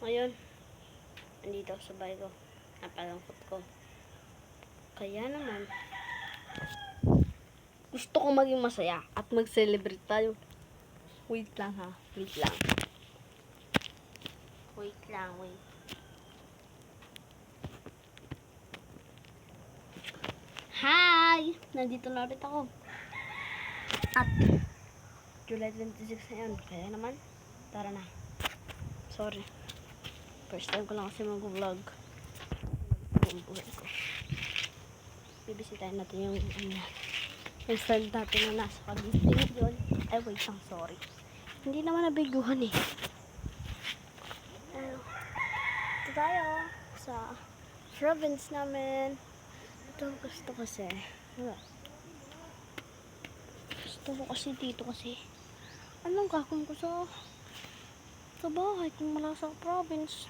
Ngayon, andito ako sa bahay ko. Napalangkot ko. Kaya naman, gusto ko maging masaya at mag-celebrate tayo. Wait lang ha. Wait lang. Wait lang, wait. Hi! Nandito na ulit ako. At July 26 na yun. Kaya naman, tara na. Sorry. First time ko lang kasi mag-vlog. Ang buhay ko. Bibisitahin natin yung friend natin na nasa Cavite yun. Ay, wait lang, sorry. Hindi naman nabiguhan eh. Ito tayo sa province namin. Ito gusto kasi. Gusto ko kasi dito kasi. Anong gagawin ko sa bahay kung wala sa province?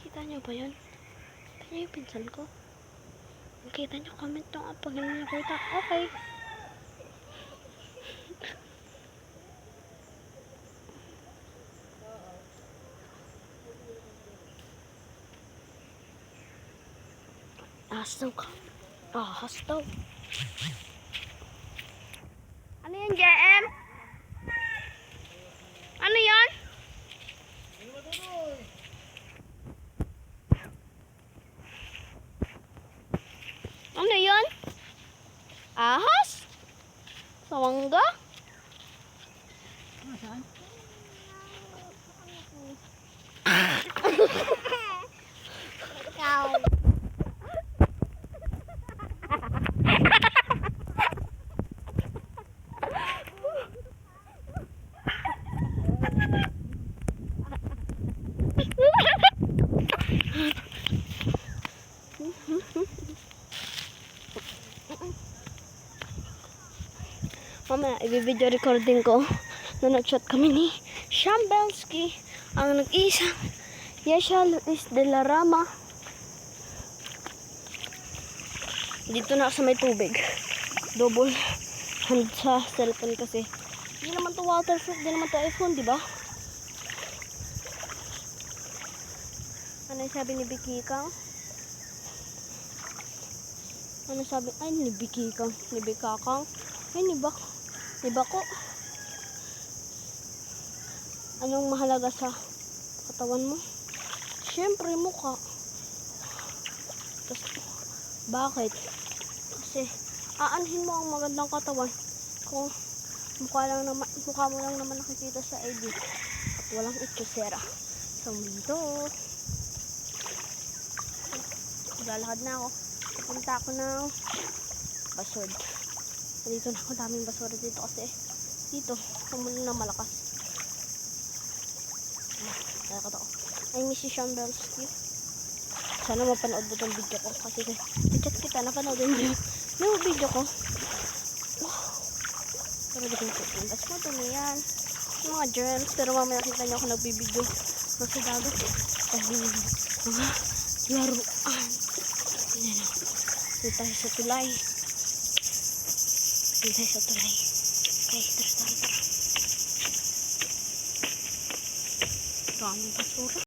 Kita nyo ba yun? Kita nyo yung pinsan ko? Kita nyo, comment nyo pag hindi nyo nakita. Okay. Asaw ka. Hastaw. Ano yan, JM? Ano yan? Ano yan? Ahas? Sawangga? Saan? Ikaw. Mamaya, i-video recording ko na nag-chat kami ni Shambelski, ang nag-isang Yesha Luis de la Rama. Dito na sa may tubig. Double hand sa cellphone kasi. Hindi naman to waterproof, hindi naman to iPhone, di ba? Ano yung sabi ni Vicky Kang? Ano sabi? Ay, ni Vicky Kang. Ni Vicky Kang. Ay, ni Bako. Anong mahalaga sa katawan mo? Siyempre, mukha. Tapos, bakit? Kasi, aanhin mo ang magandang katawan kung mukha mo lang naman nakikita sa ID at walang itsosera sa mundo. Lalakad na ako. Punta ako ng basod. Dito na ako, daming basura dito kasi dito, kumulo na malakas. Kaya ko to. I miss you, Shambelski. Sana mapanood mo itong video ko kasi chat kita, napanood mo yung video ko. Wow. Pero di ko yung putin. Bas mo dumi yan. Yung mga germs. Pero mamaya kita nyo ako nagbibideo. Nasa dagat. Dahil mga laruan. Yan na. Dito tayo sa tulay. Dito tayo sa tulay. Okay, tara. Daming basura.